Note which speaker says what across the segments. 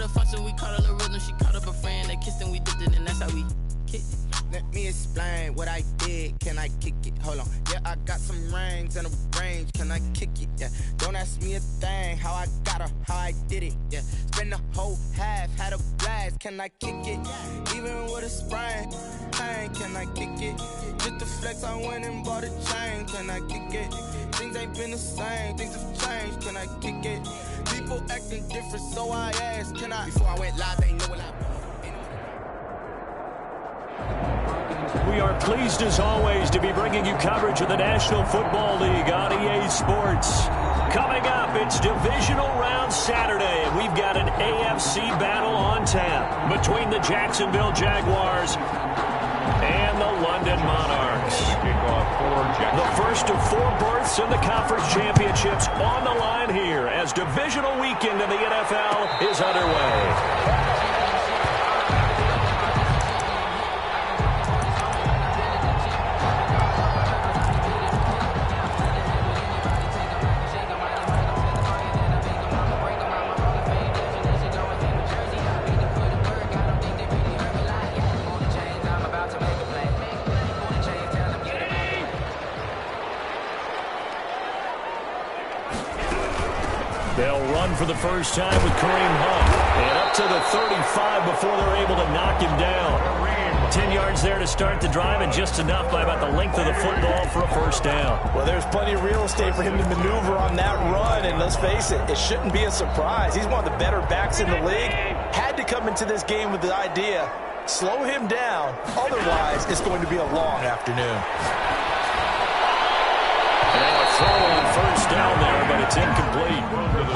Speaker 1: a function, we caught a rhythm. She caught up a friend, they kissed and we dipped it, and that's how we kicked it.
Speaker 2: Let me explain what I did. Can I kick it? Hold on. Yeah, I got some rings and a range. Can I kick it? Yeah. Don't ask me a thing. How I got her, how I did it. Yeah. Spend the whole half, had a blast. Can I kick it? Even with a sprain. Pain, can I kick it? Just to flex, I went and bought a chain. Can I kick it? Things ain't been the same. Things have changed. Can I kick it? People acting different, so I asked. Can I? Before I went live, they knew what I.
Speaker 3: We are pleased, as always, to be bringing you coverage of the National Football League on EA Sports. Coming up, it's Divisional Round Saturday, and we've got an AFC battle on tap between the Jacksonville Jaguars and the London Monarchs. The first of 4 berths in the conference championships on the line here as divisional weekend in the NFL is underway. They'll run for the first time with Kareem Hunt. And up to the 35 before they're able to knock him down. 10 yards there to start the drive, and just enough by about the length of the football for a first down.
Speaker 4: Well, there's plenty of real estate for him to maneuver on that run, and let's face it, it shouldn't be a surprise. He's one of the better backs in the league. Had to come into this game with the idea, slow him down, otherwise it's going to be a long afternoon.
Speaker 3: Throw on first down there, but it's incomplete.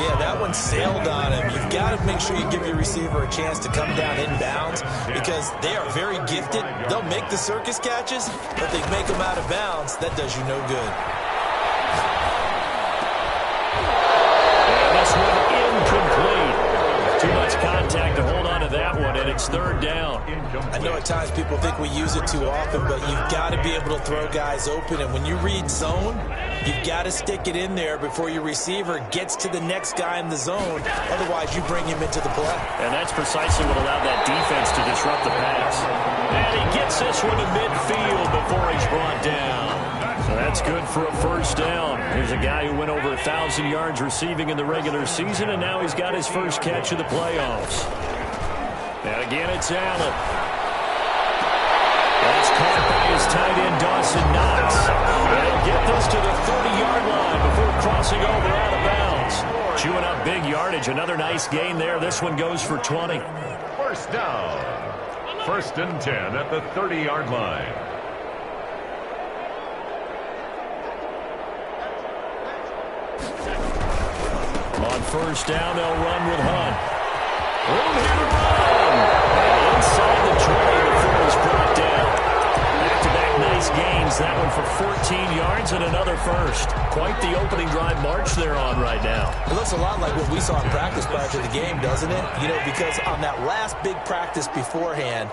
Speaker 4: Yeah, that one sailed on him. You've got to make sure you give your receiver a chance to come down inbounds because they are very gifted. They'll make the circus catches, but they make them out of bounds. That does you no good.
Speaker 3: And this one incomplete. Too much contact to hold on to that one, and it's third down.
Speaker 4: I know at times people think we use it too often, but you've got to be able to throw guys open, and when you read zone, you've got to stick it in there before your receiver gets to the next guy in the zone. Otherwise, you bring him into the play.
Speaker 3: And that's precisely what allowed that defense to disrupt the pass. And he gets this one to midfield before he's brought down. So that's good for a first down. Here's a guy who went over 1,000 yards receiving in the regular season, and now he's got his first catch of the playoffs. And again, it's Allen. That's caught by his tight end, Dawson Knox. They'll get this to the 30-yard line before crossing over out of bounds. Chewing up big yardage. Another nice gain there. This one goes for 20.
Speaker 5: First down. 1st and 10 at the 30-yard line.
Speaker 3: On first down, they'll run with Hunt. Room here to run. And inside the 20 before he's brought down. Back-to-back nice gains. That one for 14 yards and another first. Quite the opening drive march they're on right now.
Speaker 4: It looks a lot like what we saw in practice prior to the game, doesn't it? You know, because on that last big practice beforehand,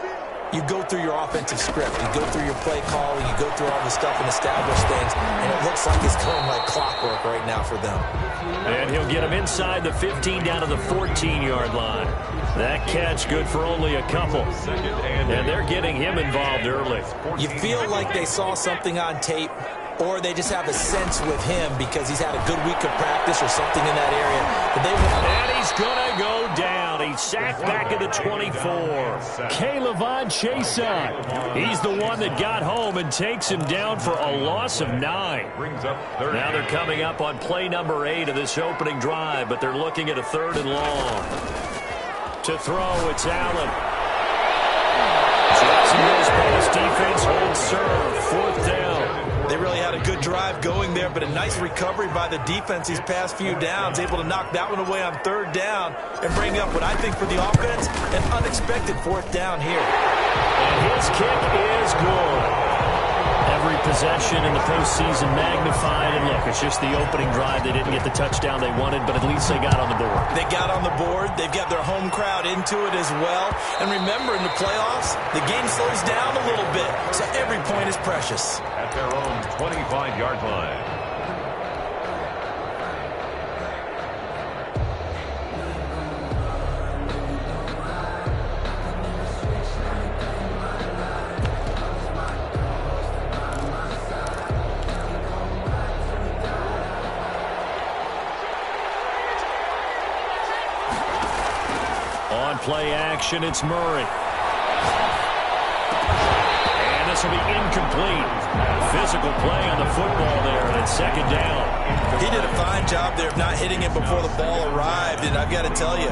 Speaker 4: you go through your offensive script, you go through your play calling, you go through all the stuff and establish things, and it looks like it's going like clockwork right now for them.
Speaker 3: And he'll get him inside the 15 down to the 14-yard line. That catch good for only a couple. And they're getting him involved early.
Speaker 4: You feel like they saw something on tape, or they just have a sense with him because he's had a good week of practice or something in that area.
Speaker 3: And he's going to go down. He's sacked back at the 24. K'Lavon Chaisson. He's the one that got home and takes him down for a loss of 9. Now they're coming up on play number 8 of this opening drive, but they're looking at a 3rd and long. To throw, it's Allen. Jacksonville's best defense holds serve. 4th down.
Speaker 4: They really had a good drive going there, but a nice recovery by the defense these past few downs, able to knock that one away on 3rd down and bring up what I think for the offense, an unexpected 4th down here.
Speaker 3: And his kick is good. Every possession in the postseason magnified, and look, it's just the opening drive. They didn't get the touchdown they wanted, but at least they got on the board.
Speaker 4: They got on the board. They've got their home crowd into it as well. And remember, in the playoffs, the game slows down a little bit, so every point is precious.
Speaker 5: At their own 25-yard line.
Speaker 3: On play action, it's Murray. And this will be incomplete. Physical play on the football there, and it's second down.
Speaker 4: He did a fine job there of not hitting it before the ball arrived, and I've got to tell you,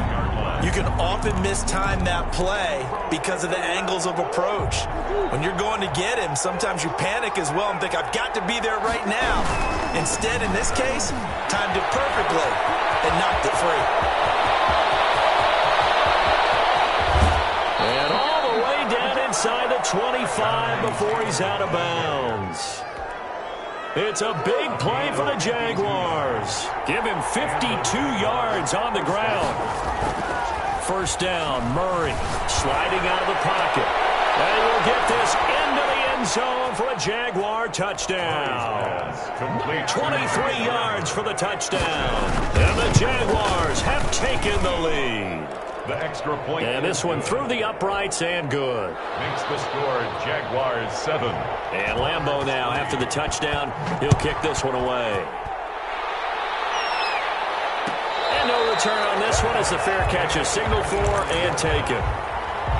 Speaker 4: you can often mistime that play because of the angles of approach. When you're going to get him, sometimes you panic as well and think, I've got to be there right now. Instead, in this case, timed it perfectly and knocked it free.
Speaker 3: And all the way down inside the 25 before he's out of bounds. It's a big play for the Jaguars. Give him 52 yards on the ground. First down, Murray sliding out of the pocket. And he will get this into the end zone for a Jaguar touchdown. 23 yards for the touchdown. And the Jaguars have taken the lead.
Speaker 5: The extra point.
Speaker 3: And this one through the uprights and good.
Speaker 5: Makes the score Jaguars 7.
Speaker 3: And Lambeau now, after the touchdown, he'll kick this one away. And no return on this one as the fair catch is signaled for and taken.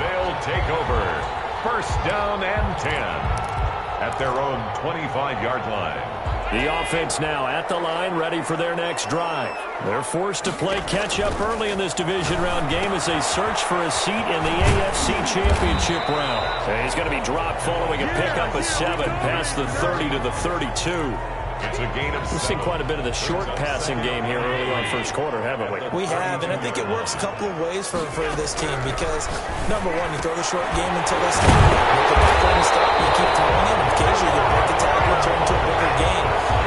Speaker 5: They'll take over. First down and 10 at their own 25-yard line.
Speaker 3: The offense now at the line, ready for their next drive. They're forced to play catch-up early in this division round game as they search for a seat in the AFC Championship round. And he's going to be dropped following a pickup of 7 past the 30 to the 32.
Speaker 5: It's a gain of 7.
Speaker 3: We've seen quite a bit of the short passing game here early on first quarter, haven't we?
Speaker 4: We have, and I think it works a couple of ways for this team because, number one, you throw the short game until they stop. If they're not going to stop, you keep throwing it, and occasionally you break the tackle and turn into a bigger gain.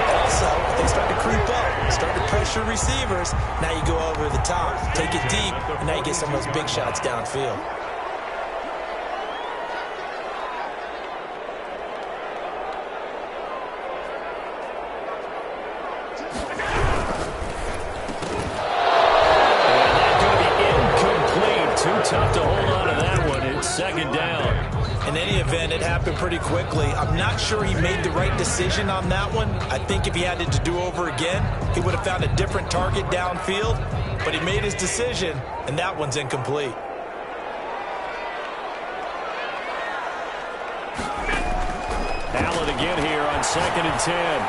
Speaker 4: Also, if they start to creep up, start to pressure receivers, now you go over the top, take it deep, and now you get some of those big shots downfield.
Speaker 3: Tough to hold on to that one. It's second down.
Speaker 4: In any event, it happened pretty quickly. I'm not sure he made the right decision on that one. I think if he had it to do over again, he would have found a different target downfield. But he made his decision, and that one's incomplete.
Speaker 3: Allen again here on second and 10.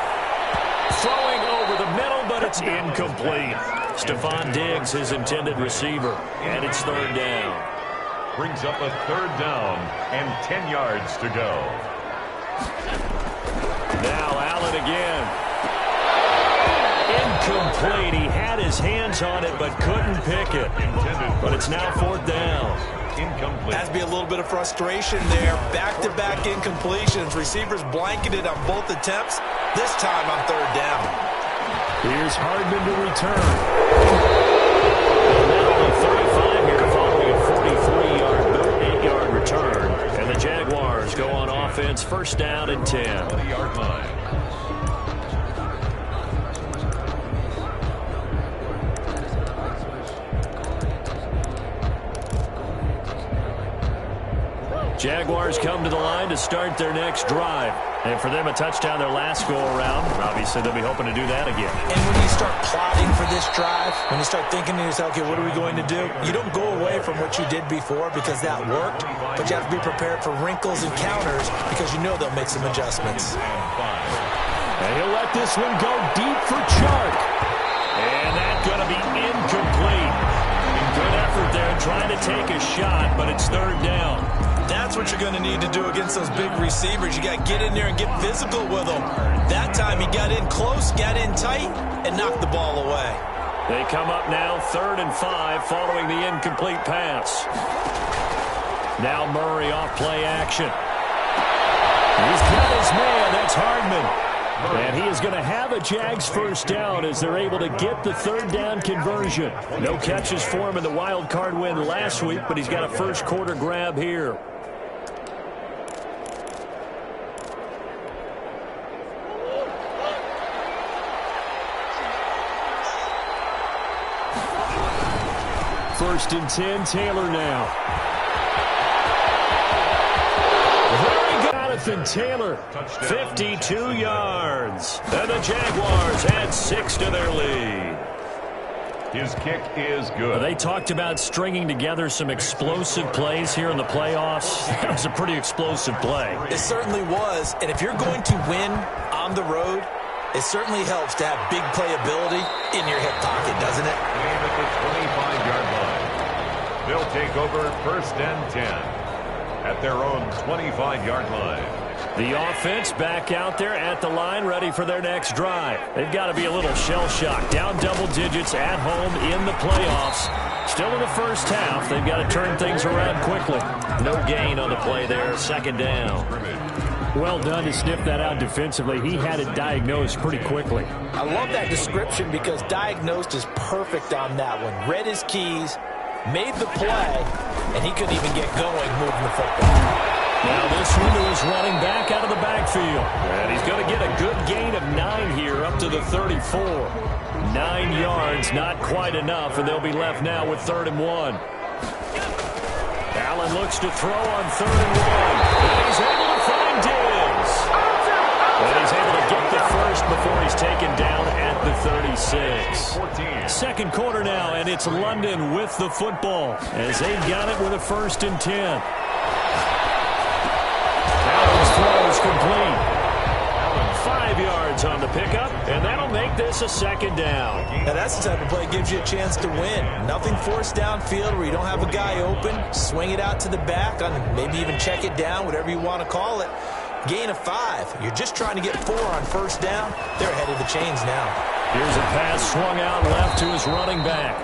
Speaker 3: Throwing over the middle, but it's incomplete. Stephon Diggs, his intended receiver, and it's third down.
Speaker 5: Brings up a third down and 10 yards to go.
Speaker 3: Now Allen again. Incomplete. He had his hands on it but couldn't pick it. But it's now fourth down.
Speaker 5: Incomplete.
Speaker 4: Has to be a little bit of frustration there. Back-to-back incompletions. Receivers blanketed on both attempts. This time on third down.
Speaker 3: Here's Hardman to return. And now the 35 here following a 43-yard, 8-yard return. And the Jaguars go on offense, first down and 10.
Speaker 5: 20-yard line.
Speaker 3: Jaguars come to the line to start their next drive. And for them, a touchdown their last go-around. Obviously, they'll be hoping to do that again.
Speaker 4: And when you start plotting for this drive, when you start thinking to yourself, okay, what are we going to do? You don't go away from what you did before because that worked, but you have to be prepared for wrinkles and counters because you know they'll make some adjustments.
Speaker 3: And he'll let this one go deep for Chark. And that's going to be incomplete. Good effort there trying to take a shot, but it's third down.
Speaker 4: That's what you're going to need to do against those big receivers. You got to get in there and get physical with them. That time he got in close, got in tight, and knocked the ball away.
Speaker 3: They come up now 3rd and 5 following the incomplete pass. Now Murray off play action. He's got his man. That's Hardman. And he is going to have a Jags first down as they're able to get the third down conversion. No catches for him in the wild card win last week, but he's got a first quarter grab here. First and 10, Taylor now. Jonathan Taylor, 52 yards. And the Jaguars add 6 to their lead.
Speaker 5: His kick is good.
Speaker 3: Well, they talked about stringing together some explosive plays here in the playoffs. That was a pretty explosive play.
Speaker 4: It certainly was. And if you're going to win on the road, it certainly helps to have big playability in your hip pocket, doesn't it?
Speaker 5: And at the 25-yard line. They'll take over 1st and 10 at their own 25-yard line.
Speaker 3: The offense back out there at the line, ready for their next drive. They've got to be a little shell-shocked. Down double digits at home in the playoffs. Still in the first half. They've got to turn things around quickly. No gain on the play there. 2nd down.
Speaker 6: Well done to sniff that out defensively. He had it diagnosed pretty quickly.
Speaker 4: I love that description because diagnosed is perfect on that one. Read his keys, made the play, and he couldn't even get going moving the football.
Speaker 3: Now this one to his running back out of the backfield. And he's going to get a good gain of 9 here up to the 34. 9 yards, not quite enough, and they'll be left now with 3rd and 1. Allen looks to throw on 3rd and 1. And he's able to find Diggs. And he's able to get the first before he's taken down at the 36. 2nd quarter now, and it's London with the football as they've got it with a 1st and 10. Throws complete. 5 yards on the pickup, and that'll make this a 2nd down.
Speaker 4: Now that's the type of play that gives you a chance to win. Nothing forced downfield where you don't have a guy open. Swing it out to the back, on maybe even check it down, whatever you want to call it. Gain of 5. You're just trying to get 4 on 1st down. They're ahead of the chains now.
Speaker 3: Here's a pass swung out left to his running back.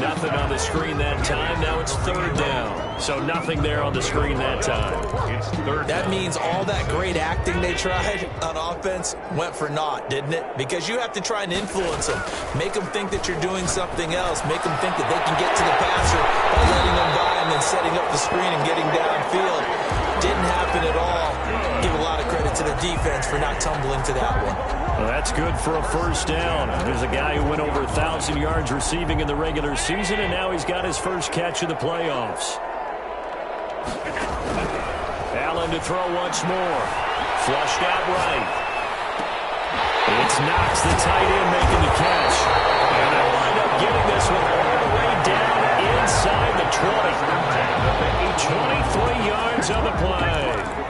Speaker 3: Nothing on the screen that time. Now it's 3rd down. So nothing there on the screen that time.
Speaker 5: It's 3rd
Speaker 4: That
Speaker 5: down.
Speaker 4: means all that great acting they tried on offense went for naught, didn't it? Because you have to try and influence them. Make them think that you're doing something else. Make them think that they can get to the passer by letting them by him and setting up the screen and getting downfield. Didn't happen at all. Give a lot of credit to the defense for not tumbling to that one.
Speaker 3: Well, that's good for a 1st down. There's a guy who went over 1,000 yards receiving in the regular season, and now he's got his first catch of the playoffs. Allen to throw once more. Flushed out right. It's Knox, the tight end, making the catch. And they'll wind up getting this one all the way down inside the 20. 23 yards on the play.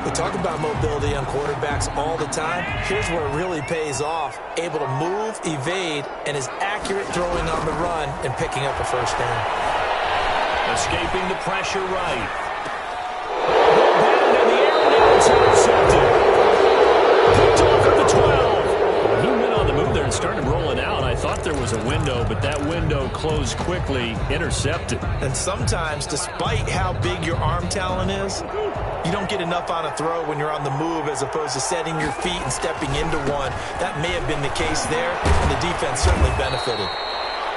Speaker 4: We talk about mobility on quarterbacks all the time. Here's where it really pays off. Able to move, evade, and is accurate throwing on the run and picking up a 1st down.
Speaker 3: Escaping the pressure right. Batted in the air, now it's intercepted. Picked off at the 12. He went on the move there and started rolling out. I thought there was a window, but that window closed quickly. Intercepted.
Speaker 4: And sometimes, despite how big your arm talent is, you don't get enough on a throw when you're on the move as opposed to setting your feet and stepping into one. That may have been the case there, and the defense certainly benefited.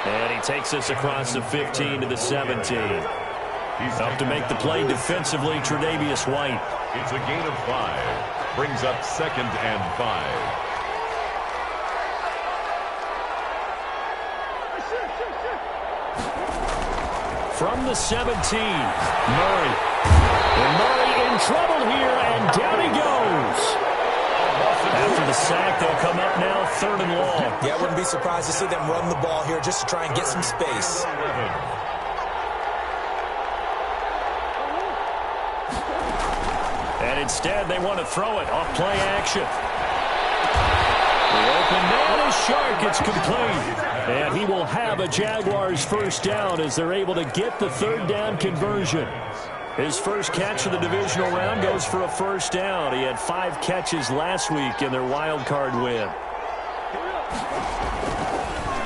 Speaker 3: And he takes us across the 15 to the 17. He's up to make the play defensively, Tre'Davious White.
Speaker 5: It's a gain of 5. Brings up 2nd and 5.
Speaker 3: From the 17, Murray. And Murray in trouble here, and down he goes. After the sack, they'll come up now 3rd and long.
Speaker 4: Yeah, I wouldn't be surprised to see them run the ball here just to try and get some space.
Speaker 3: And instead, they want to throw it off play action. The open man is Shark. It's complete. And he will have a Jaguars 1st down as they're able to get the 3rd down conversion. His first catch of the divisional round goes for a 1st down. He had 5 catches last week in their wild card win.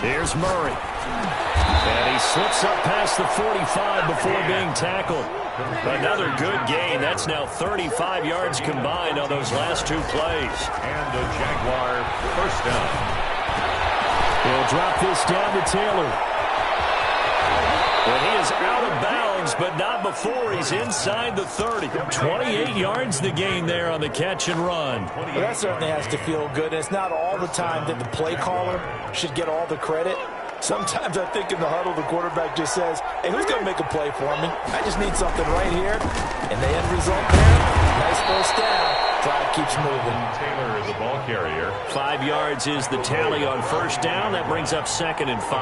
Speaker 3: Here's Murray. And he slips up past the 45 before being tackled. Another good gain. That's now 35 yards combined on those last 2 plays.
Speaker 5: And a Jaguar 1st down.
Speaker 3: He'll drop this down to Taylor. And he is out of bounds, but not before he's inside the 30. 28 yards the gain there on the catch and run.
Speaker 4: Well, that certainly has to feel good. And it's not all the time that the play caller should get all the credit. Sometimes I think in the huddle, the quarterback just says, hey, who's going to make a play for me? I just need something right here. And the end result there, nice first down. Drive keeps moving.
Speaker 5: Taylor is the ball carrier.
Speaker 3: 5 yards is the tally on first down. That brings up 2nd and 5.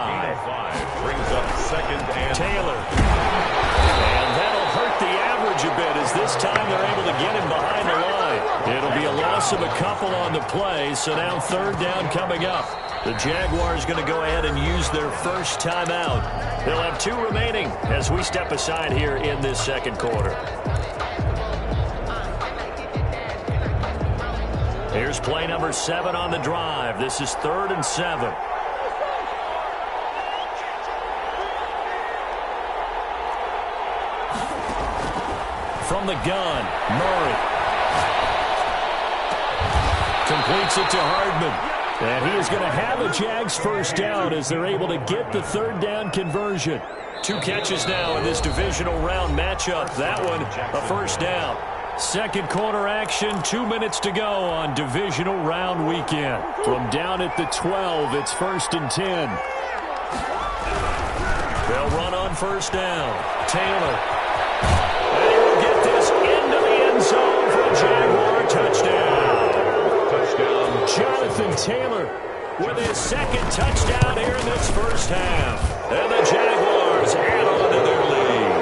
Speaker 5: Brings up 2nd and
Speaker 3: Taylor. And that'll hurt the average a bit as this time they're able to get him behind the line. It'll be a loss of a couple on the play, so now 3rd down coming up. The Jaguars going to go ahead and use their first timeout. They'll have 2 remaining as we step aside here in this second quarter. Here's play number 7 on the drive. This is 3rd and 7. From the gun, Murray. Completes it to Hardman. And he is going to have a Jags first down as they're able to get the 3rd down conversion. 2 catches now in this divisional round matchup. That one, a first down. Second quarter action, 2 minutes to go on divisional round weekend. From down at the 12, it's 1st and 10. They'll run on first down. Taylor. And he will get this into the end zone for a Jaguar touchdown. Jonathan Taylor with his 2nd touchdown here in this first half. And the Jaguars add on to their lead.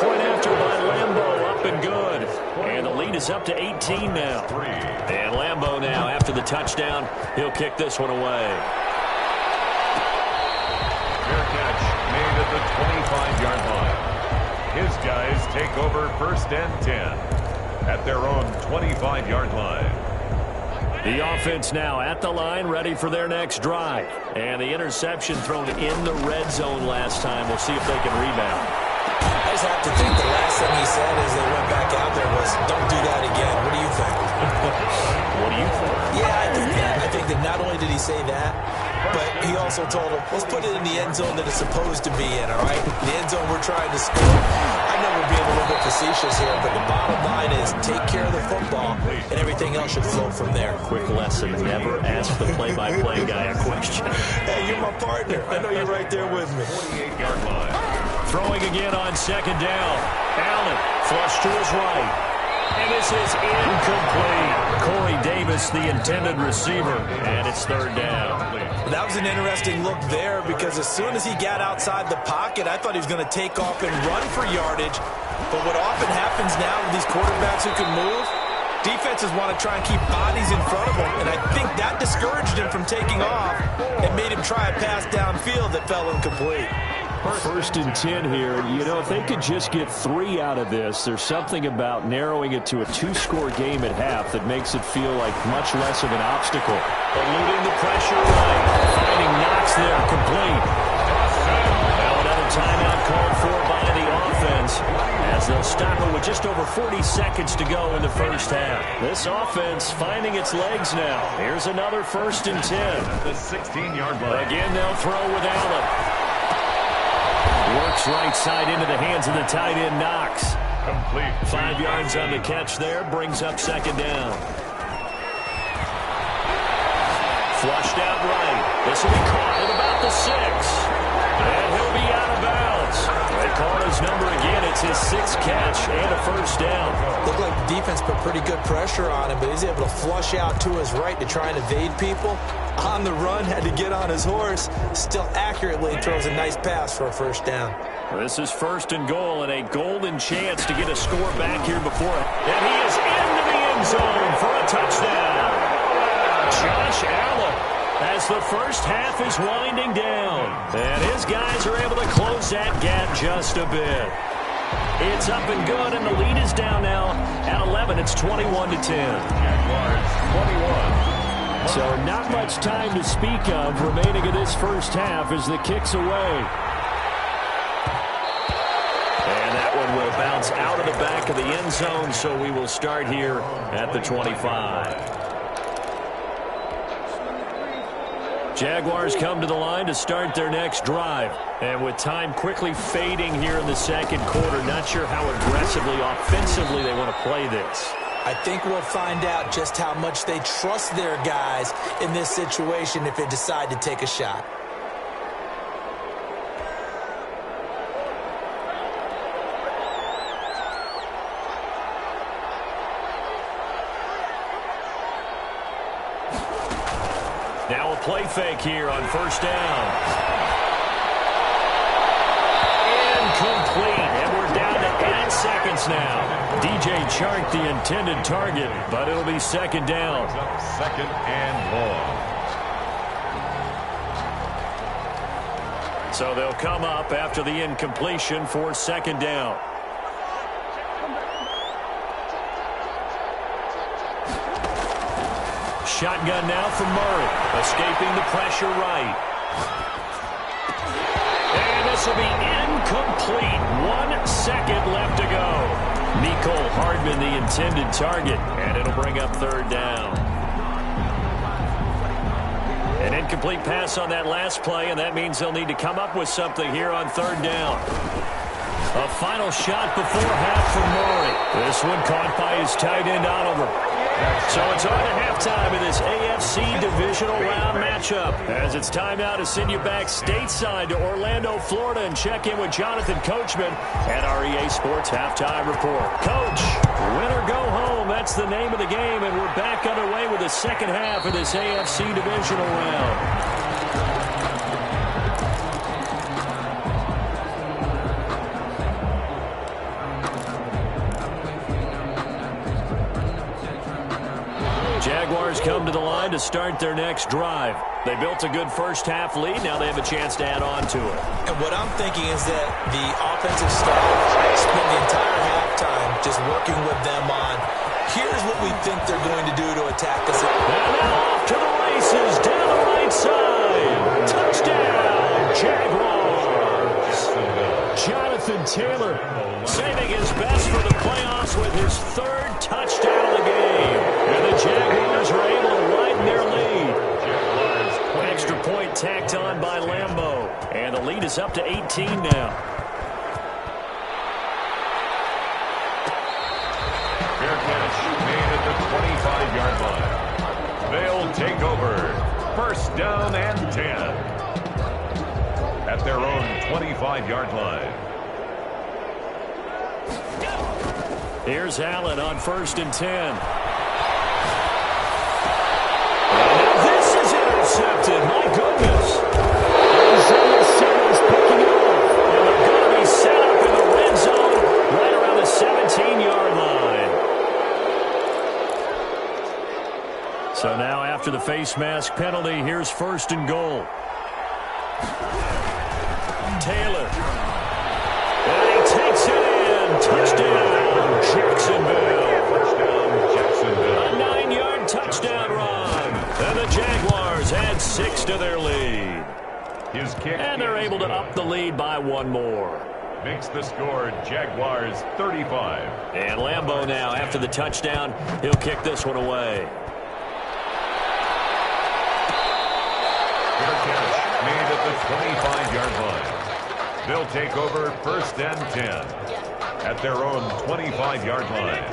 Speaker 3: Point after by Lambeau, up and good. And the lead is up to 18 now. And Lambeau now, after the touchdown, he'll kick this one away.
Speaker 5: Fair catch made at the 25-yard line. His guys take over 1st and 10 at their own 25-yard line.
Speaker 3: The offense now at the line, ready for their next drive. And the interception thrown in the red zone last time. We'll see if they can rebound.
Speaker 4: I just have to think the last thing he said as they went back out there was, don't do that again. What do you think?
Speaker 3: What do you think?
Speaker 4: Yeah, I think that not only did he say that, but he also told him, let's put it in the end zone that it's supposed to be in, all right? The end zone we're trying to score. I know we're being a little bit facetious here, but the bottom line is take care of the football, and everything else should flow from there.
Speaker 3: Quick lesson, never ask the play-by-play guy a question.
Speaker 4: Hey, you're my partner. I know you're right there with me.
Speaker 5: 48-yard line.
Speaker 3: Throwing again on 2nd down. Allen, flush to his right. And this is incomplete. Corey Davis, the intended receiver, and it's 3rd down.
Speaker 4: That was an interesting look there because as soon as he got outside the pocket, I thought he was going to take off and run for yardage. But what often happens now with these quarterbacks who can move, defenses want to try and keep bodies in front of them, and I think that discouraged him from taking off and made him try a pass downfield that fell incomplete.
Speaker 3: 1st and 10 here. You know, if they could just get 3 out of this, there's something about narrowing it to a 2-score game at half that makes it feel like much less of an obstacle. Eluding the pressure right. Finding Knox there, complete. Now another timeout called for by the offense as they'll stop it with just over 40 seconds to go in the first half. This offense finding its legs now. Here's another 1st and 10.
Speaker 5: The 16-yard line.
Speaker 3: Again, they'll throw with Allen. Works right side into the hands of the tight end, Knox.
Speaker 5: Complete.
Speaker 3: 5 yards on the catch there, brings up 2nd down. Flushed out right. This will be caught at about the 6. And he'll be out of bounds. They call his number again. It's his 6th catch and a first down.
Speaker 4: Looked like the defense put pretty good pressure on him, but he's able to flush out to his right to try and evade people. On the run, had to get on his horse. Still accurately throws a nice pass for a first down.
Speaker 3: This is 1st and goal and a golden chance to get a score back here before it. And he is into the end zone for a touchdown. Josh Allen as the first half is winding down. And his guys are able to close that gap just a bit. It's up and good, and the lead is down now at 11. It's 21-10.
Speaker 5: Jaguars 21.
Speaker 3: So not much time to speak of remaining in this first half as the kick's away. And that one will bounce out of the back of the end zone, so we will start here at the 25. Jaguars come to the line to start their next drive. And with time quickly fading here in the second quarter, not sure how aggressively, offensively they want to play this.
Speaker 4: I think we'll find out just how much they trust their guys in this situation if they decide to take a shot.
Speaker 3: Now a play fake here on first down. Incomplete, and we're down to 8 seconds now. DJ Chark the intended target, but it'll be second down.
Speaker 5: Second and long.
Speaker 3: So they'll come up after the incompletion for second down. Shotgun now from Murray, escaping the pressure right. And this will be incomplete. 1 second left to go. Mecole Hardman, the intended target, and it'll bring up third down. An incomplete pass on that last play, and that means they'll need to come up with something here on third down. A final shot before half from Murray. This one caught by his tight end Oliver. So it's on to halftime in this AFC divisional round matchup. As it's time now to send you back stateside to Orlando, Florida, and check in with Jonathan Coachman at our EA Sports Halftime Report. Coach, win or go home, that's the name of the game, and we're back underway with the second half of this AFC divisional round. Jaguars come to the line to start their next drive. They built a good first half lead. Now they have a chance to add on to it.
Speaker 4: And what I'm thinking is that the offensive staff spent the entire halftime just working with them on, here's what we think they're going to do to attack us.
Speaker 3: And now off to the races down the right side. Touchdown, Jaguars. Jonathan Taylor saving his best for the playoffs with his third touchdown of the game. And the Jaguars are able to widen their lead. Extra point tacked on by Lambeau. And the lead is up to 18 now.
Speaker 5: Fair catch made at the 25-yard line. They'll take over. First down and 10. At their own 25-yard line.
Speaker 3: Here's Allen on first and 10. Intercepted, my goodness. Isaiah Simmons picking it up. And they're going to be set up in the red zone right around the 17-yard line. So now after the face mask penalty, here's first and goal. Taylor. And he takes it in. Touchdown, Jacksonville.
Speaker 5: Touchdown, Jacksonville.
Speaker 3: A 9-yard touchdown run. And the Jaguars add 6 to their lead.
Speaker 5: His kick
Speaker 3: and they're able to up the lead by 1 more.
Speaker 5: Makes the score Jaguars 35.
Speaker 3: And Lambeau now, after the touchdown, he'll kick this one away.
Speaker 5: Fair catch made at the 25-yard line. They'll take over first and 10 at their own 25-yard line.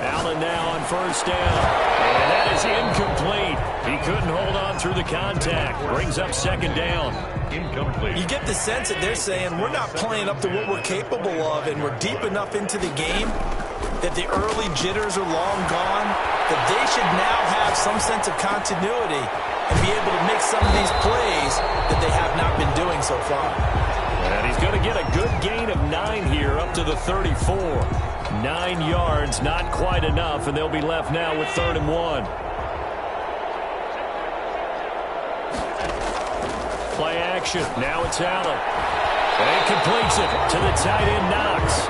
Speaker 3: Allen now on first down. And that is incomplete. He couldn't hold on through the contact. Brings up second down.
Speaker 5: Incomplete.
Speaker 4: You get the sense that they're saying we're not playing up to what we're capable of, and we're deep enough into the game that the early jitters are long gone, that they should now have some sense of continuity and be able to make some of these plays that they have not been doing so far.
Speaker 3: And he's going to get a good gain of 9 here up to the 34. 9 yards, not quite enough, and they'll be left now with 3rd and 1. Play action. Now it's Allen. And he completes it to the tight end, Knox.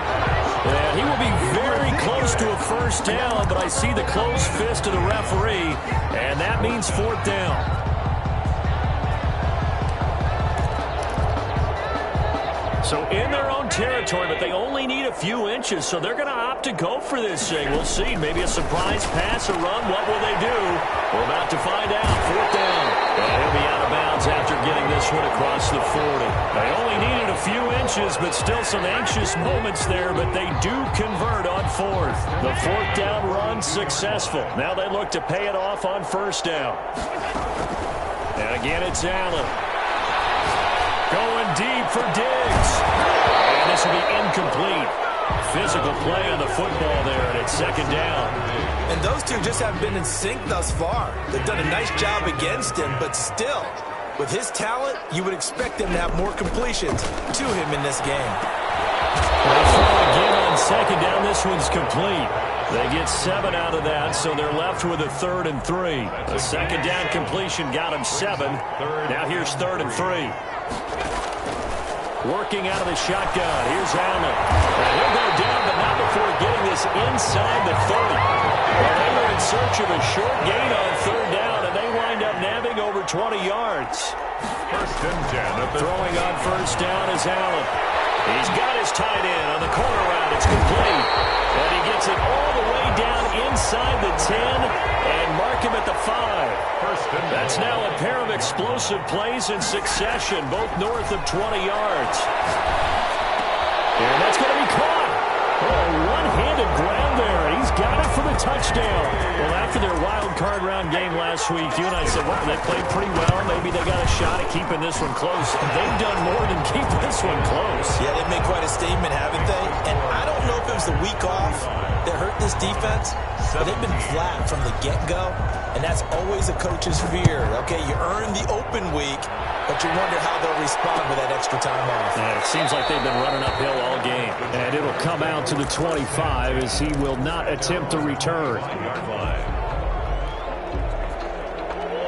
Speaker 3: And he will be very close to a first down, but I see the closed fist of the referee, and that means 4th down. So in their own territory, but they only need a few inches, so they're going to opt to go for this thing. We'll see. Maybe a surprise pass or run. What will they do? We're about to find out. 4th down. And he'll be out of bounds after getting this one across the 40. They only needed a few inches, but still some anxious moments there, but they do convert on 4th. The 4th down run successful. Now they look to pay it off on first down. And again, it's Allen. Going deep for Diggs. And this will be incomplete.
Speaker 6: physical play on the football there, and it's second down.
Speaker 4: And those two just haven't been in sync thus far. They've done a nice job against him, but still, with his talent, you would expect him to have more completions to him in this game.
Speaker 6: They throw again on second down. This one's complete. They get 7 out of that, so they're left with a 3rd and 3. A second down completion got him 7. Now here's 3rd and 3. Working out of the shotgun. Here's Allen. He'll go down, but not before getting this inside the 30. Well, they were in search of a short gain on 3rd down, and they wind up nabbing over 20 yards.
Speaker 5: 1st and 10.
Speaker 6: Throwing on 1st down is Allen. He's got his tight end on the corner route. It's complete. And he gets it all the way down inside the 10 and mark him at the 5. That's now a pair of explosive plays in succession, both north of 20 yards. And that's going to be caught. Oh, one-handed grab there. He's got it for the touchdown. Well, after their wild card round game last week, you and I said, well, they played pretty well. Maybe they got a shot at keeping this one close. They've done more than keep this one close.
Speaker 4: Yeah, they've made quite a statement, haven't they? And I don't know if it was the week off that hurt this defense, but they've been flat from the get-go, and that's always a coach's fear. Okay, you earn the open week, but you wonder how they'll respond with that extra time off.
Speaker 6: Yeah, it seems like they've been running uphill all game. And it'll come out to the 25 as he will not attempt to return.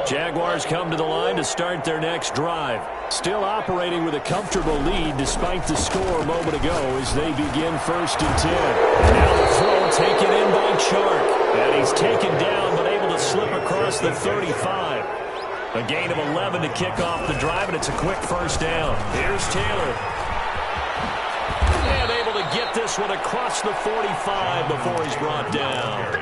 Speaker 6: Jaguars come to the line to start their next drive. Still operating with a comfortable lead despite the score a moment ago as they begin 1st and 10. Now the throw taken in by Chark. And he's taken down but able to slip across the 35. A gain of 11 to kick off the drive, and it's a quick 1st down. Here's Taylor. And able to get this one across the 45 before he's brought down.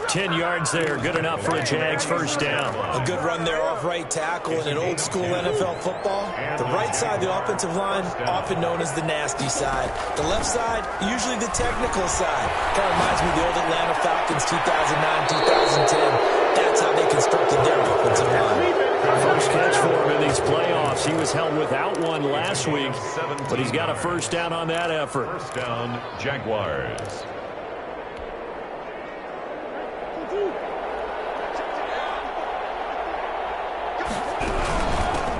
Speaker 6: 10 yards there, good enough for a Jags 1st down.
Speaker 4: A good run there off right tackle in an old-school NFL football. The right side of the offensive line, often known as the nasty side. The left side, usually the technical side. Kind of reminds me of the old Atlanta Falcons 2009-2010. That's how they constructed their offensive line.
Speaker 6: First catch for him in these playoffs. He was held without one last week, but he's got a 1st down on that effort.
Speaker 5: 1st down, Jaguars.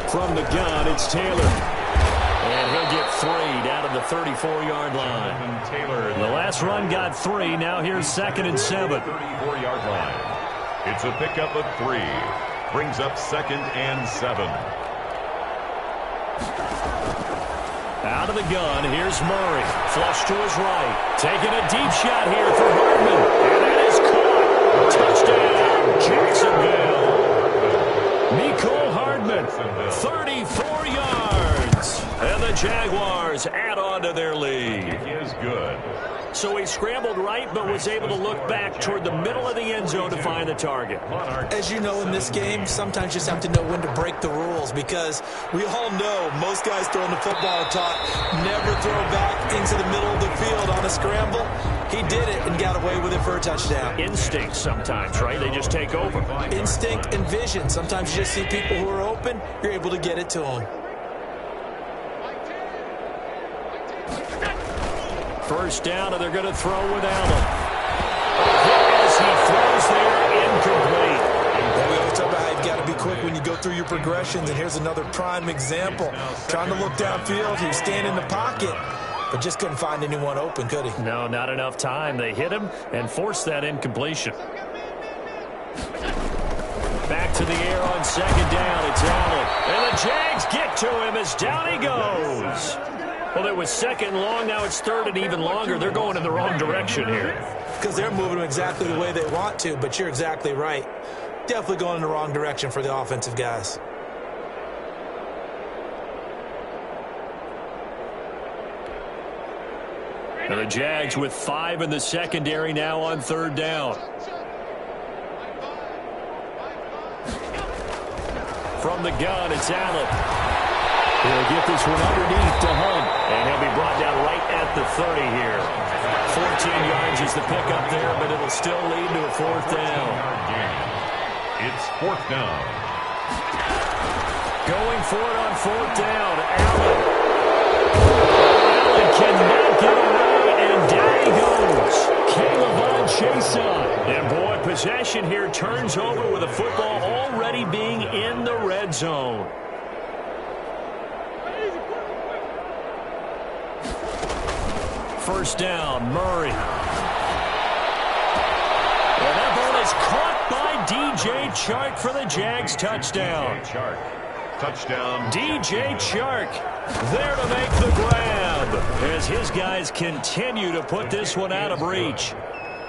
Speaker 6: From the gun, it's Taylor. And he'll get 3 down to the 34-yard line. The last run got 3. Now here's 2nd and 7.
Speaker 5: 34-yard line. It's a pickup of 3. Brings up 2nd and 7.
Speaker 6: Out of the gun, here's Murray. Flush to his right. Taking a deep shot here for Hardman. And that is caught. Touchdown, Jacksonville. Mecole Hardman, 34 yards. And the Jaguars add on to their lead.
Speaker 5: It is good.
Speaker 6: So he scrambled right, but was able to look back toward the middle of the end zone to find the target.
Speaker 4: As you know, in this game, sometimes you just have to know when to break the rules, because we all know most guys throwing the football are taught never throw back into the middle of the field on a scramble. He did it and got away with it for a touchdown.
Speaker 6: Instinct sometimes, right? They just take over.
Speaker 4: Instinct and vision. Sometimes you just see people who are open, you're able to get it to them.
Speaker 6: 1st down, and they're going to throw with Allen. As he throws there, incomplete.
Speaker 4: Well, we always talk about how you've got to be quick when you go through your progressions, and here's another prime example. Trying to look downfield, he was standing in the pocket, but just couldn't find anyone open, could he?
Speaker 6: No, not enough time. They hit him and forced that incompletion. Back to the air on 2nd down, it's Allen. And the Jags get to him as down he goes. Well, it was 2nd long, now it's 3rd and even longer. They're going in the wrong direction here.
Speaker 4: Because they're moving exactly the way they want to, but you're exactly right. Definitely going in the wrong direction for the offensive guys.
Speaker 6: Now the Jags with 5 in the secondary now on 3rd down. From the gun, it's Allen. He'll get this one underneath to Hunt, and he'll be brought down right at the 30 here. 14 yards is the pickup there, but it'll still lead to a 4th down.
Speaker 5: It's 4th down.
Speaker 6: Going for it on 4th down, Allen. Allen cannot get away, and down he chase on. And, boy, possession here turns over with the football already being in the red zone. First down, Murray. And that ball is caught by DJ Chark for the Jags touchdown.
Speaker 5: Touchdown.
Speaker 6: DJ Chark there to make the grab as his guys continue to put this one out of reach.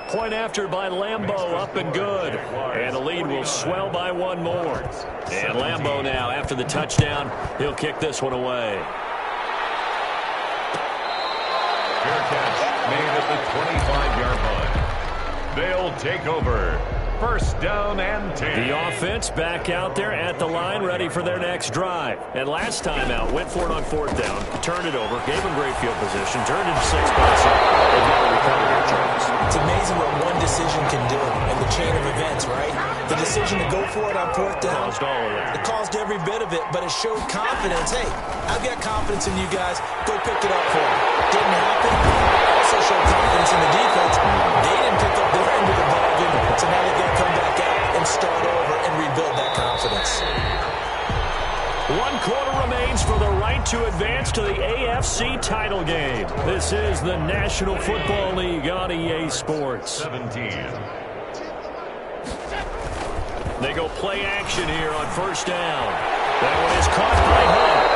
Speaker 6: Point after by Lambeau, up and good. And the lead will swell by one more. And Lambeau now, after the touchdown, he'll kick this one away.
Speaker 5: Fair catch made at the 25-yard line. They'll take over. First down and 10.
Speaker 6: The offense back out there at the line, ready for their next drive. And last time out, went for it on fourth down, turned it over, gave them great field position, turned it to 6 points. They've got to recover here, Charles.
Speaker 4: It's amazing what one decision can do in the chain of events, right? The decision to go for it on fourth down.
Speaker 6: Caused all of it.
Speaker 4: It caused every bit of it, but it showed confidence. Hey, I've got confidence in you guys. Go pick it up for me. Didn't happen. Also showed confidence in the defense. They didn't pick up their end of the bargain, so now they've got to come back out and start over and rebuild that confidence.
Speaker 6: 1 quarter remains for the right to advance to the AFC title game. This is the National Football League on EA Sports.
Speaker 5: 17.
Speaker 6: They go play action here on first down. That one is caught by Hunt.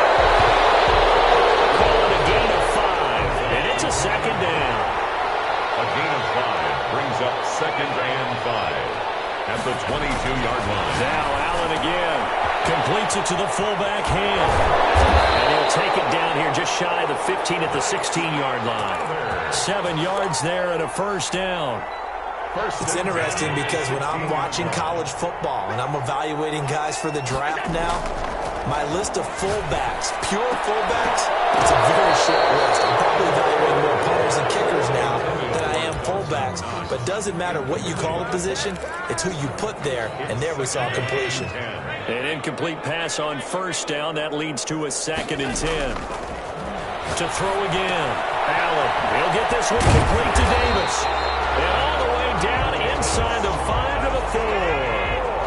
Speaker 6: Call it a gain of 5, and it's a second down.
Speaker 5: A gain of 5 brings up second and 5 at the 22-yard line.
Speaker 6: Now Allen again completes it to the fullback hand. And he'll take it down here just shy of the 15 at the 16-yard line. 7 yards there and a first down.
Speaker 4: It's interesting because when I'm watching college football and I'm evaluating guys for the draft now, my list of fullbacks, pure fullbacks, it's a very short list. I'm probably evaluating more punters and kickers now than I am fullbacks. But it doesn't matter what you call a position, it's who you put there, and there we saw completion.
Speaker 6: An incomplete pass on first down. That leads to a 2nd and 10. To throw again. Allen, he'll get this one complete to Davis. And all the way down inside the 5 to the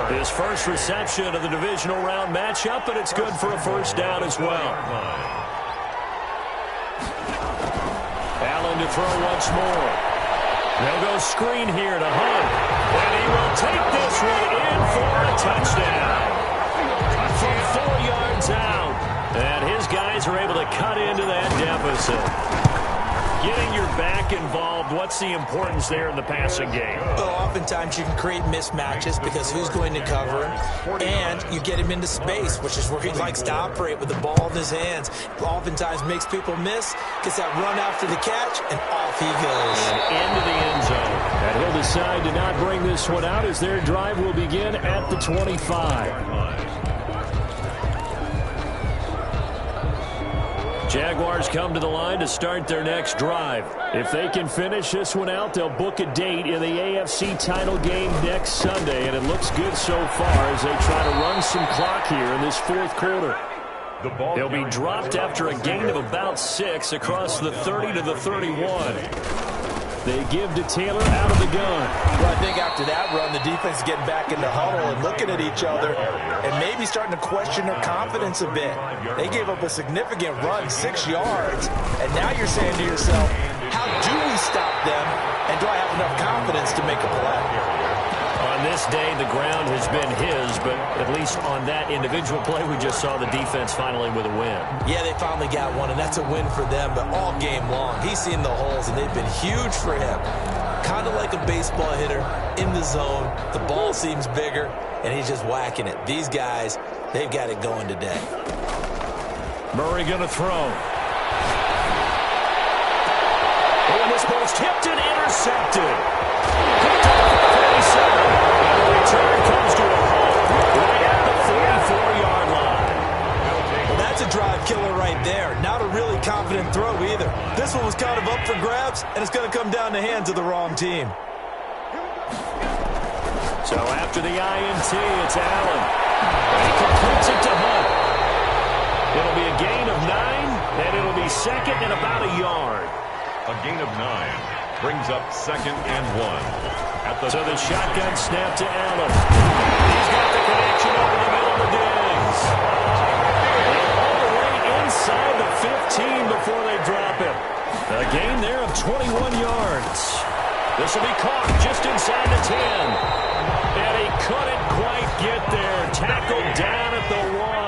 Speaker 6: 4. His first reception of the divisional round matchup, and it's good for a first down as well. Allen to throw once more. They'll go screen here to Hunt. And he will take this one in for a touchdown. From 4 yards out. And his guys are able to cut into that deficit. Getting your back involved, what's the importance there in the passing game?
Speaker 4: Well, oftentimes you can create mismatches because who's going to cover him, and you get him into space, which is where he likes to operate with the ball in his hands. Oftentimes makes people miss, gets that run after the catch, and off he goes.
Speaker 6: And into the end zone. And he'll decide to not bring this one out as their drive will begin at the 25. Jaguars come to the line to start their next drive. If they can finish this one out, they'll book a date in the AFC title game next Sunday, and it looks good so far as they try to run some clock here in this 4th quarter. They'll be dropped after a gain of about 6 across the 30 to the 31. They give to Taylor out of the gun.
Speaker 4: Well, I think after that run, the defense is getting back in the huddle and looking at each other and maybe starting to question their confidence a bit. They gave up a significant run, 6 yards, and now you're saying to yourself, how do we stop them, and do I have enough confidence to make a play?
Speaker 6: On this day, the ground has been his, but at least on that individual play, we just saw the defense finally with a win.
Speaker 4: Yeah, they finally got one, and that's a win for them, but all game long, he's seen the holes, and they've been huge for him. Kind of like a baseball hitter in the zone. The ball seems bigger, and he's just whacking it. These guys, they've got it going today.
Speaker 6: Murray going to throw. And this ball's tipped and intercepted. Picked off at the 47. And the return comes to a halt right at the 44-yard line.
Speaker 4: Well, that's a drive killer right there. Not a really confident throw either. This one was kind of up for grabs, and it's going to come down the hands of the wrong team.
Speaker 6: So after the INT, it's Allen. And he completes it to Hunt. It'll be a gain of 9, and it'll be 2nd and about a yard.
Speaker 5: A gain of 9 brings up 2nd and 1.
Speaker 6: So the shotgun snap to Allen. He's got the connection over the middle of the Diggs. All the way inside the 15 before they drop him. A gain there of 21 yards. This will be caught just inside the 10. And he couldn't quite get there. Tackled down at the 1.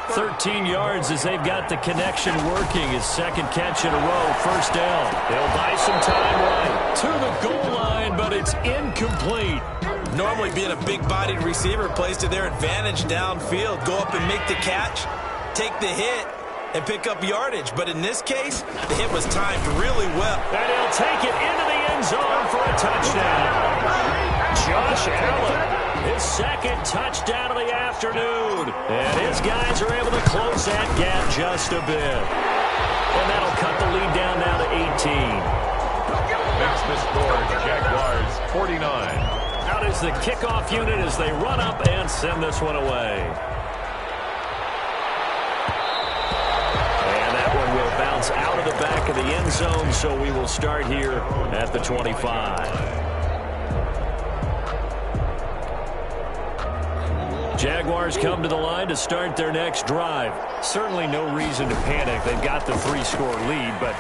Speaker 6: 13 yards as they've got the connection working. His second catch in a row, first down. They'll buy some time right to the goal line, but it's incomplete.
Speaker 4: Normally being a big-bodied receiver plays to their advantage downfield. Go up and make the catch, take the hit, and pick up yardage. But in this case, the hit was timed really well.
Speaker 6: And he'll take it into the end zone for a touchdown. Josh Allen, his second touchdown of the afternoon. And his guys are able to close that gap just a bit. And that'll cut the lead down now to 18.
Speaker 5: Makes the score Jaguars 49.
Speaker 6: Out is the kickoff unit as they run up and send this one away. And that one will bounce out of the back of the end zone, so we will start here at the 25. Jaguars come to the line to start their next drive. Certainly no reason to panic. They've got the 3-score lead, but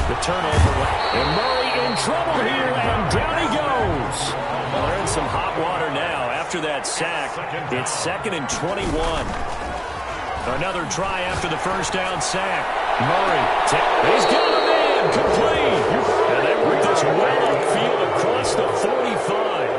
Speaker 6: the turnover. And Murray in trouble here, and down he goes. Well, they're in some hot water now. After that sack, it's 2nd and 21. Another try after the first down sack. Murray, he's got a man, complete. And they work this well upfield across the 45.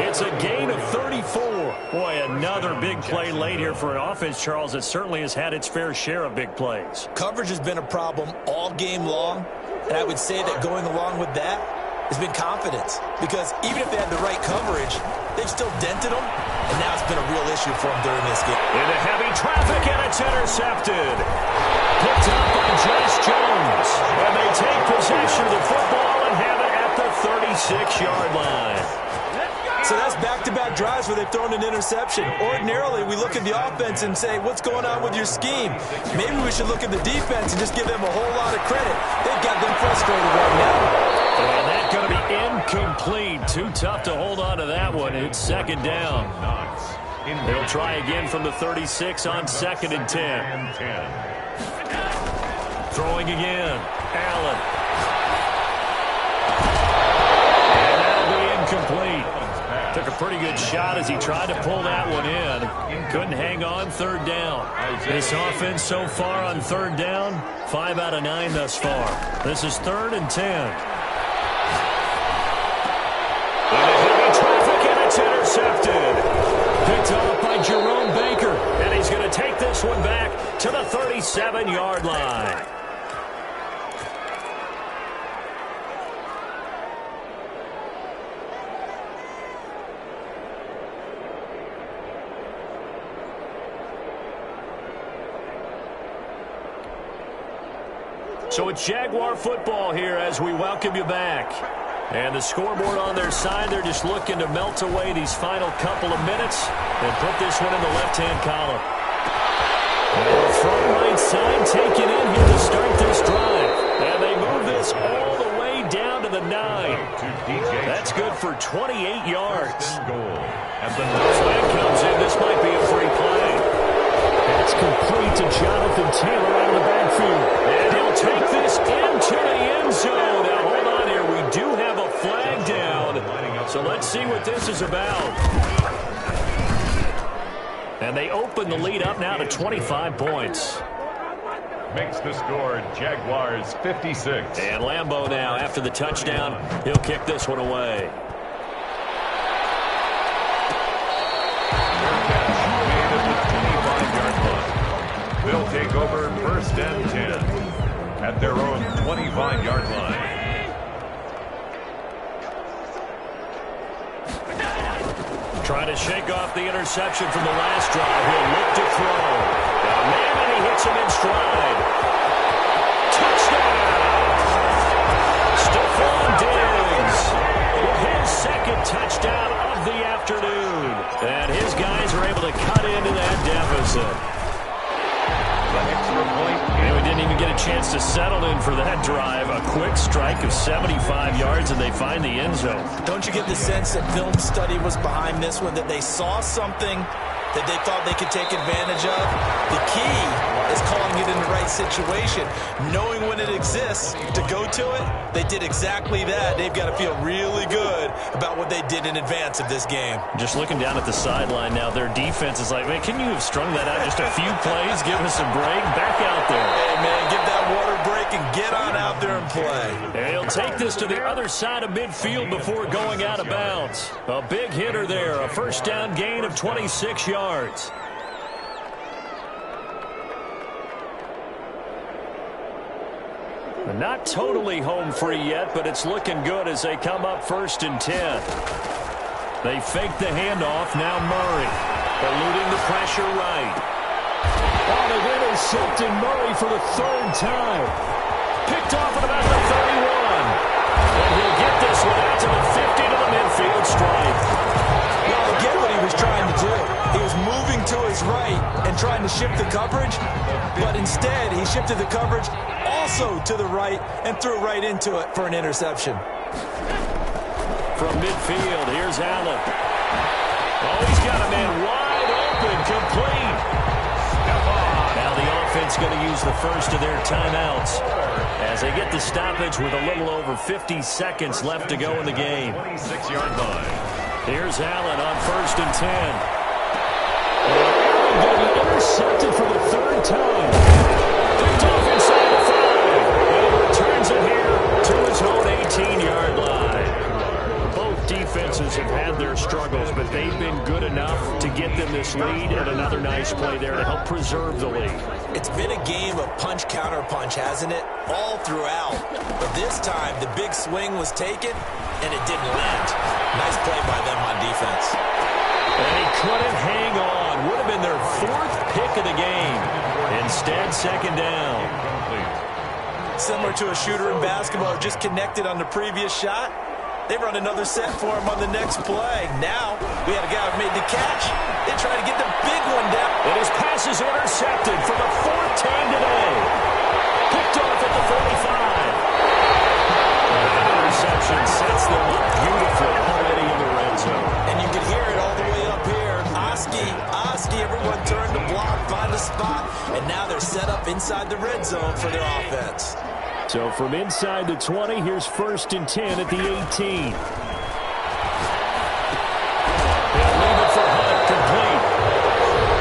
Speaker 6: It's a gain of 34. Boy, another big play late here for an offense, Charles, that certainly has had its fair share of big plays.
Speaker 4: Coverage has been a problem all game long, and I would say that going along with that has been confidence. Because even if they had the right coverage, they've still dented them, and now it's been a real issue for them during this game.
Speaker 6: Into heavy traffic, and it's intercepted. Picked up by Josh Jones. And they take possession of the football and have it at the 36-yard line.
Speaker 4: So that's back-to-back drives where they've thrown an interception. Ordinarily, we look at the offense and say, what's going on with your scheme? Maybe we should look at the defense and just give them a whole lot of credit. They've got them frustrated right now.
Speaker 6: And that's going to be incomplete. Too tough to hold on to that one. It's 2nd down. They'll try again from the 36 on 2nd and 10. Throwing again. Allen. And that'll be incomplete. Took a pretty good shot as he tried to pull that one in. Couldn't hang on, 3rd down. This offense so far on 3rd down, 5 out of 9 thus far. This is 3rd and 10. Into heavy traffic, and it's intercepted. Picked up by Jerome Baker. And he's going to take this one back to the 37-yard line. So it's Jaguar football here as we welcome you back. And the scoreboard on their side, they're just looking to melt away these final couple of minutes and put this one in the left-hand column. And from right side, taken in here to start this drive. And they move this all the way down to the 9. That's good for 28 yards. Flag comes in. This might be a free play. That's complete to Jonathan Taylor out of the backfield. And he'll take this into the end zone. Now, hold on here. We do have a flag down. So let's see what this is about. And they open the lead up now to 25 points.
Speaker 5: Makes the score Jaguars 56.
Speaker 6: And Lambeau now, after the touchdown, he'll kick this one away.
Speaker 5: They'll take over 1st and 10 at their own 25-yard line.
Speaker 6: Trying to shake off the interception from the last drive. He'll look to throw. Now, man, and he hits him in stride. Touchdown! Stephon Diggs with his second touchdown of the afternoon. And his guys are able to cut into that deficit.
Speaker 5: The extra point.
Speaker 6: And we didn't even get a chance to settle in for that drive. A quick strike of 75 yards, and they find the end zone.
Speaker 4: Don't you get the sense that film study was behind this one, that they saw something that they thought they could take advantage of? The key is calling it in the right situation. Knowing when it exists to go to it, they did exactly that. They've got to feel really good about what they did in advance of this game.
Speaker 6: Just looking down at the sideline now, their defense is like, man, can you have strung that out just a few plays? Give us a break. Back out there.
Speaker 4: Hey, man, give that water break and get on out there and play.
Speaker 6: And he'll take this to the other side of midfield before going out of bounds. A big hitter there. A first down gain of 26 yards. Not totally home free yet, but it's looking good as they come up 1st and 10. They fake the handoff. Now Murray eluding the pressure right. Oh, they've intercepted Murray for the 3rd time. Picked off at about the 31. And he'll get this one out to the 50 to the midfield stripe.
Speaker 4: Well, I get what he was trying to do. He was moving to his right and trying to shift the coverage, but instead he shifted the coverage also to the right and threw right into it for an interception.
Speaker 6: From midfield, here's Allen. Oh, he's got a man wide open, complete. Now the offense going to use the first of their timeouts as they get the stoppage with a little over 50 seconds left to go in the game.
Speaker 5: 26-yard line.
Speaker 6: Here's Allen on 1st and 10. Allen going to be intercepted for the 3rd time. Picked off inside the 5. And he returns it here to his own 18-yard line. Both defenses have had their struggles, but they've been good enough to get them this lead, and another nice play there to help preserve the lead.
Speaker 4: It's been a game of punch-counter-punch, hasn't it? All throughout. But this time, the big swing was taken, and it didn't land. Nice play by them on defense.
Speaker 6: And he couldn't hang on. Would have been their 4th pick of the game. Instead, 2nd down.
Speaker 4: Similar to a shooter in basketball who just connected on the previous shot. They run another set for him on the next play. Now, we had a guy who made the catch. They try to get the big one down.
Speaker 6: And his pass is intercepted for the 4th time today. Picked off at the 45. That interception sets them up beautifully already in the red zone.
Speaker 4: And you can hear it all the way up here. Oski, everyone turned to block, find a spot, and now they're set up inside the red zone for their offense.
Speaker 6: So from inside the 20, here's 1st and 10 at the 18. They'll leave it for Hunt, complete.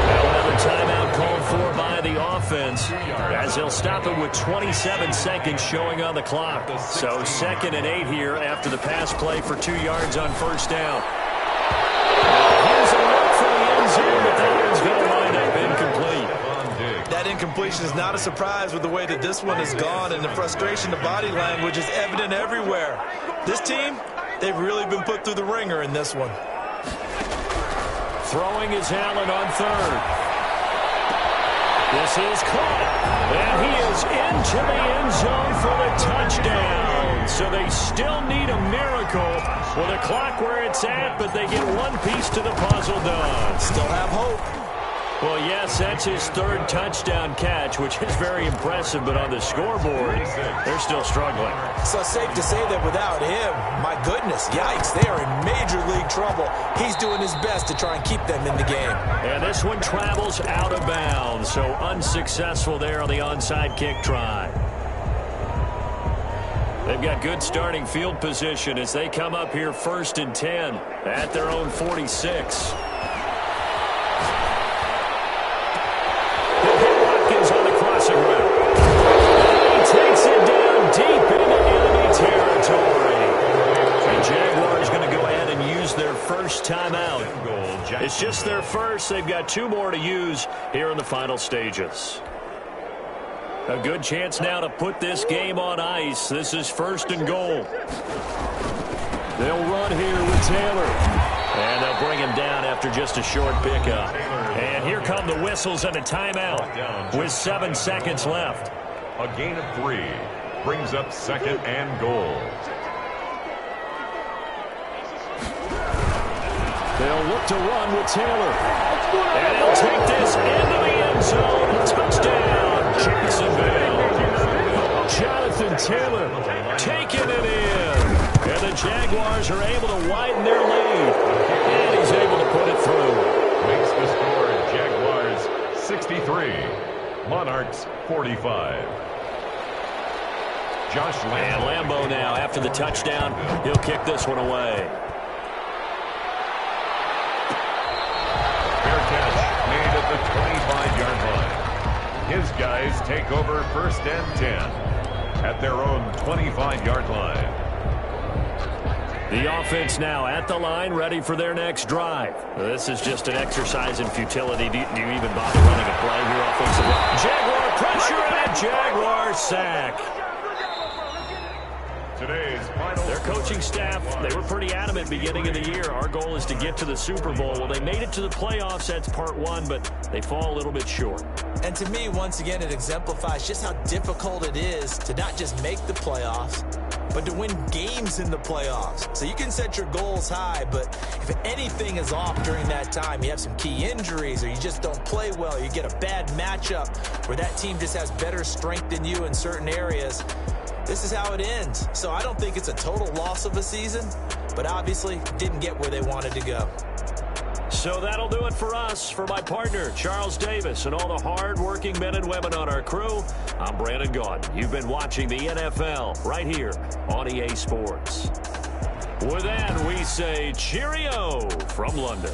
Speaker 6: Now another timeout called for by the offense, as they'll stop it with 27 seconds showing on the clock. So 2nd and 8 here after the pass play for 2 yards on 1st down. Here's a look for the end zone, but that one's going to wind up incomplete.
Speaker 4: That incompletion is not a surprise with the way that this one has gone, and the frustration, the body language is evident everywhere. This team, they've really been put through the ringer in this one.
Speaker 6: Throwing is Allen on 3rd. This is caught, and he is into the end zone for the touchdown. So they still need a miracle with a clock where it's at, but they get one piece to the puzzle done.
Speaker 4: Still have hope.
Speaker 6: Well, yes, that's his 3rd touchdown catch, which is very impressive, but on the scoreboard, they're still struggling.
Speaker 4: So safe to say that without him, my goodness, yikes, they are in major league trouble. He's doing his best to try and keep them in the game.
Speaker 6: And this one travels out of bounds, so unsuccessful there on the onside kick try. They've got good starting field position as they come up here 1st and 10 at their own 46. He takes it down deep into enemy territory. The Jaguars going to go ahead and use their first timeout. It's just their first. They've got 2 more to use here in the final stages. A good chance now to put this game on ice. This is 1st and goal. They'll run here with Taylor. And they'll bring him down after just a short pickup. And here come the whistles and a timeout with 7 seconds left.
Speaker 5: A gain of 3 brings up 2nd and goal.
Speaker 6: They'll look to run with Taylor. And he'll take this into the end zone. Touchdown, Jacksonville. Taylor taking it in. And the Jaguars are able to widen their lead. And he's able to put it through.
Speaker 5: Makes the score Jaguars 63, Monarchs 45. Josh
Speaker 6: And Lambo now, after the touchdown, he'll kick this one away.
Speaker 5: Fair catch made at the 25-yard line. His guys take over first and 10 at their own 25-yard line.
Speaker 6: The offense now at the line, ready for their next drive. This is just an exercise in futility. Do you even bother running a play here offensively? Jaguar pressure and a Jaguar sack.
Speaker 5: Today's final.
Speaker 6: Their coaching staff, they were pretty adamant beginning of the year. Our goal is to get to the Super Bowl. Well, they made it to the playoffs. That's part one, but they fall a little bit short.
Speaker 4: And to me, once again, it exemplifies just how difficult it is to not just make the playoffs, but to win games in the playoffs. So you can set your goals high, but if anything is off during that time, you have some key injuries or you just don't play well, or you get a bad matchup where that team just has better strength than you in certain areas, this is how it ends. So I don't think it's a total loss of a season, but obviously didn't get where they wanted to go.
Speaker 6: So that'll do it for us. For my partner, Charles Davis, and all the hard-working men and women on our crew, I'm Brandon Gaudin. You've been watching the NFL right here on EA Sports. With that, we say cheerio from London.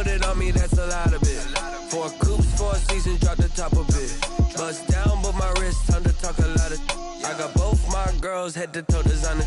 Speaker 7: put it on me, that's a lot of it. 4 coops, 4 seasons, drop the top of it. Bust down, but my wrist, time to talk a lot of. I got both my girls head to toe designer.